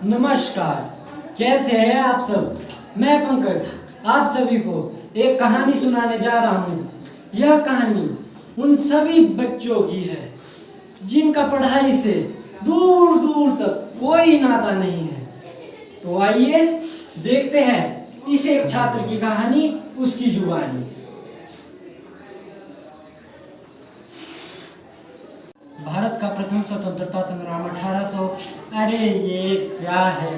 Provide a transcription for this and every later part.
नमस्कार, कैसे हैं आप सब। मैं पंकज आप सभी को एक कहानी सुनाने जा रहा हूँ। यह कहानी उन सभी बच्चों की है जिनका पढ़ाई से दूर दूर तक कोई नाता नहीं है। तो आइए देखते हैं इस एक छात्र की कहानी, उसकी जुबानी। भारत का प्रथम स्वतंत्रता संग्राम 1800। अरे ये क्या है,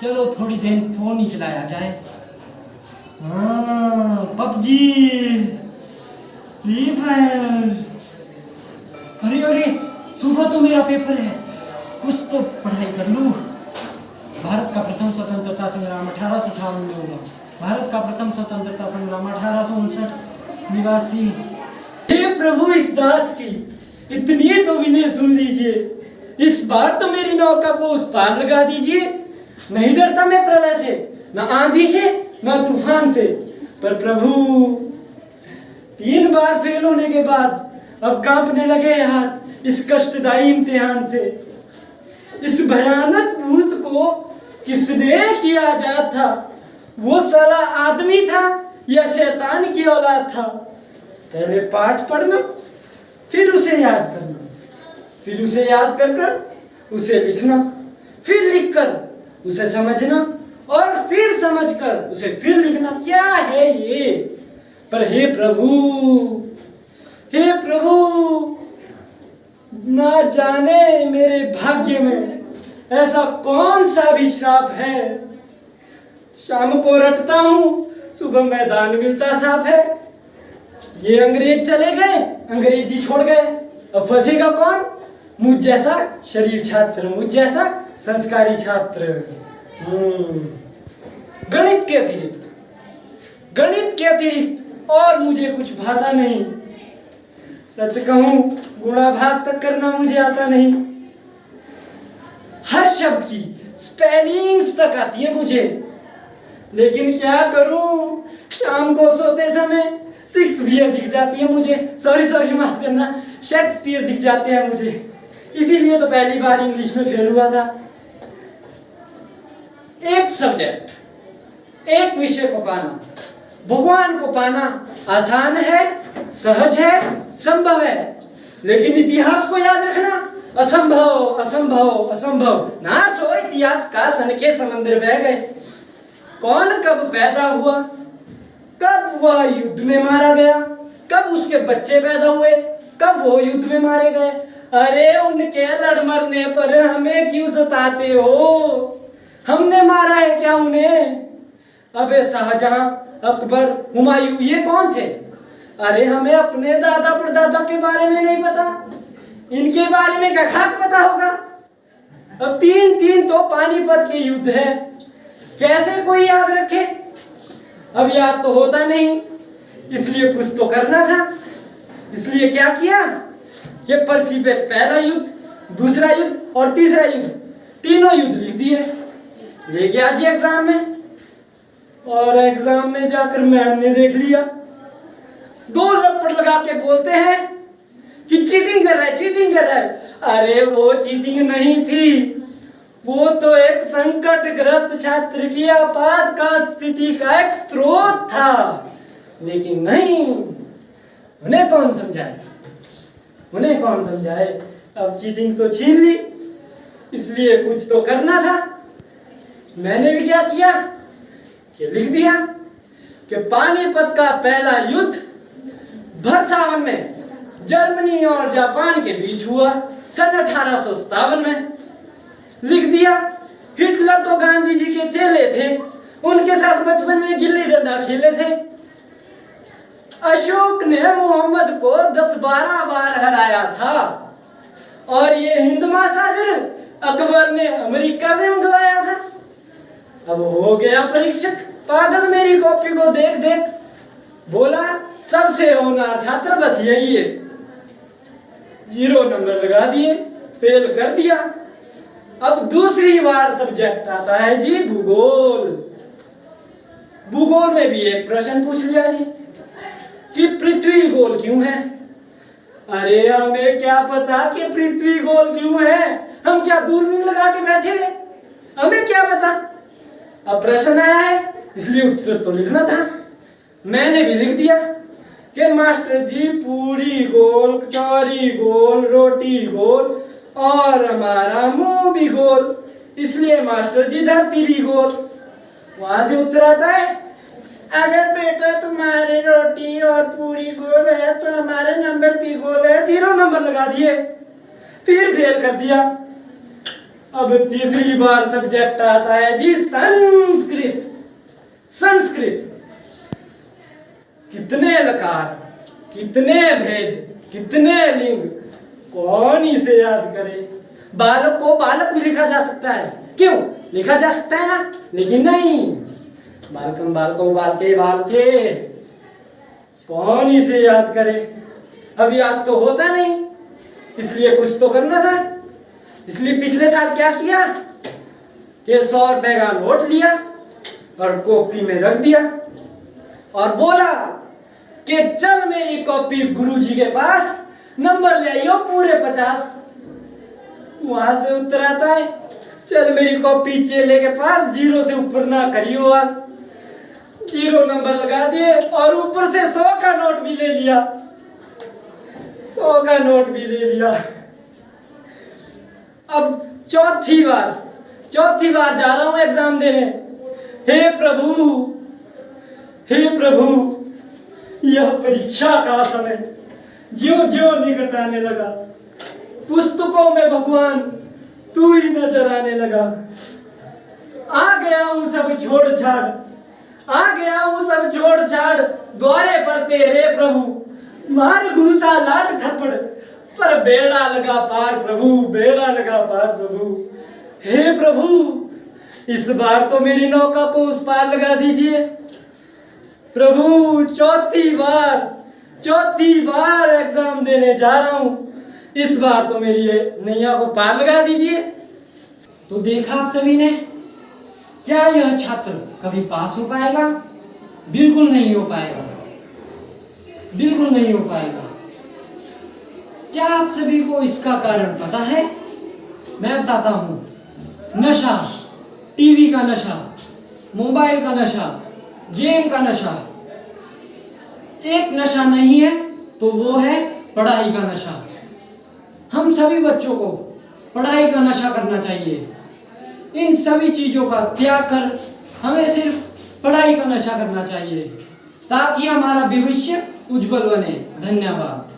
चलो थोड़ी देर फोन ही चलाया जाए। हाँ, पबजी, फ्री फायर। अरे अरे, सुबह तो मेरा पेपर है, कुछ तो पढ़ाई कर लूँ। भारत का प्रथम स्वतंत्रता संग्राम 1858 में हुआ। भारत का प्रथम स्वतंत्रता संग्राम 1859 निवासी। हे प्रभु, इस दास की इतनी तो विनय सुन लीजिए। इस बार तो मेरी नौका को उस पार लगा दीजिए। नहीं डरता मैं प्रलय से, न आंधी से, न तूफान से। पर प्रभु, 3 बार फेल होने के बाद अब कांपने लगे हाथ इस कष्टदायी इम्तिहान से। इस भयानक भूत को किसने किया जाता था? वो साला आदमी था या शैतान की औलाद था? पहले पाठ पढ़ना, फिर उसे याद करना, फिर उसे याद कर कर उसे लिखना, फिर लिखकर उसे समझना, और फिर समझकर उसे फिर लिखना। क्या है ये? पर हे प्रभु, हे प्रभु, ना जाने मेरे भाग्य में ऐसा कौन सा भी श्राप है। शाम को रटता हूँ, सुबह मैदान मिलता साफ है। ये अंग्रेज चले गए, अंग्रेजी छोड़ गए, अब फंसेगा कौन? मुझ जैसा शरीफ छात्र, मुझ जैसा संस्कारी छात्र। गणित के अतिरिक्त और मुझे कुछ भाता नहीं। सच कहूं, गुणा भाग तक करना मुझे आता नहीं। हर शब्द की स्पेलिंग्स तक आती है मुझे, लेकिन क्या करूं, शाम को सोते समय शेक्सपियर दिख जाती है मुझे। सॉरी माफ करना, शेक्सपियर दिख जाते हैं मुझे। इसीलिए तो पहली बार इंग्लिश में फेल हुआ था। एक सब्जेक्ट, एक विषय को पाना, भगवान को पाना आसान है, सहज है, संभव है। लेकिन इतिहास को याद रखना असंभव, असंभव, असंभव। नाश हो इतिहास का, सन के समंदर बह गए। कौन कब पैदा हुआ, कब वह युद्ध में मारा गया, कब उसके बच्चे पैदा हुए, कब वो युद्ध में मारे गए। अरे उनके लड़ मरने पर हमें क्यों सताते हो? हमने मारा है क्या उन्हें? अबे शाहजहां, अकबर, हुमायूं, ये कौन थे? अरे हमें अपने दादा परदादा के बारे में नहीं पता, इनके बारे में क्या खाक पता होगा? अब 3 तो पानीपत के युद्ध है, कैसे कोई याद रखे? अब याद तो होता नहीं, इसलिए कुछ तो करना था। इसलिए क्या किया कि पर्ची पे पहला युद्ध, दूसरा युद्ध और तीसरा युद्ध, तीनों युद्ध लिख दिए। ले गया जी एग्जाम में, और एग्जाम में जाकर मैम ने देख लिया। 2 लपड़ लगा के बोलते हैं कि चीटिंग कर रहा है, चीटिंग कर रहा है। अरे वो चीटिंग नहीं थी, वो तो एक संकटग्रस्त छात्र की आपातकाल स्थिति का एक स्रोत था। लेकिन नहीं, उन्हें कौन समझाए, उन्हें कौन समझाए? अब चीटिंग तो छीन ली, इसलिए कुछ तो करना था। मैंने भी क्या किया कि लिख दिया कि पानीपत का पहला युद्ध भर सावन में जर्मनी और जापान के बीच हुआ, सन 1857 में। लिख दिया। हिटलर तो गांधी जी के चेले थे, उनके साथ बचपन में गिल्ली डंडा खेले थे। अशोक ने मोहम्मद को 10-12 बार हराया था, और ये हिंद महासागर अकबर ने अमेरिका से मंगवाया था। अब हो गया परीक्षक पागल मेरी कॉपी को देख देख, बोला सबसे होनहार छात्र बस यही है। 0 नंबर लगा दिए, फेल कर दिया। अब दूसरी बार सब्जेक्ट आता है जी भूगोल। भूगोल में भी एक प्रश्न पूछ लिया जी कि पृथ्वी गोल क्यों है। अरे हमें क्या पता कि पृथ्वी गोल क्यों है, हम क्या दूरबीन लगा के बैठे हुए? हमें क्या पता। अब प्रश्न आया है इसलिए उत्तर तो लिखना था। मैंने भी लिख दिया कि मास्टर जी पूरी गोल, कचौरी गोल, रोटी गोल और हमारा मुंह भी गोल, इसलिए मास्टर जी धरती भी गोल। वहां से उत्तर आता है अगर बेटा तुम्हारी रोटी और पूरी गोल है तो हमारे नंबर भी गोल है। 0 नंबर लगा दिए, फिर फेल कर दिया। अब तीसरी बार सब्जेक्ट आता है जी संस्कृत। संस्कृत, कितने लकार, कितने भेद, कितने लिंग, कौन इसे याद करे। बालक को बालक भी लिखा जा सकता है, क्यों लिखा जा सकता है ना, लेकिन नहीं, बालकम बालको बालके बालके, कौन इसे याद करे। अब याद तो होता नहीं, इसलिए कुछ तो करना था। इसलिए पिछले साल क्या किया कि 100 रुपए का नोट लिया और कॉपी में रख दिया और बोला कि चल मेरी कॉपी गुरुजी के पास, नंबर ले आइयो पूरे 50। वहां से उत्तर आता है चल मेरी कॉपी चेले के पास, 0 से ऊपर ना करियो आज। 0 नंबर लगा दिए और ऊपर से 100 का नोट भी ले लिया। 100 का नोट भी ले लिया। अब चौथी बार जा रहा हूं एग्जाम देने। हे प्रभु, यह परीक्षा का समय ज्यों-ज्यों निकट आने लगा, पुस्तकों में भगवान तू ही नजर आने लगा। आ गया हूं सब छोड़ छाड़, द्वारे पर तेरे प्रभु, मार घूसा लाल थप्पड़, पर बेड़ा लगा पार प्रभु, बेड़ा लगा पार प्रभु। हे प्रभु, इस बार तो मेरी नौका को उस पार लगा दीजिए प्रभु। चौथी बार एग्जाम देने जा रहा हूं, इस बार तो मेरी नैया को पार लगा दीजिए। तो देखा आप सभी ने, क्या यह छात्र कभी पास हो पाएगा? बिल्कुल नहीं हो पाएगा, बिल्कुल नहीं हो पाएगा। क्या आप सभी को इसका कारण पता है? मैं बताता हूं। नशा, टीवी का नशा, मोबाइल का नशा, गेम का नशा। एक नशा नहीं है तो वो है पढ़ाई का नशा। हम सभी बच्चों को पढ़ाई का नशा करना चाहिए। इन सभी चीजों का त्याग कर हमें सिर्फ पढ़ाई का नशा करना चाहिए, ताकि हमारा भविष्य उज्जवल बने। धन्यवाद।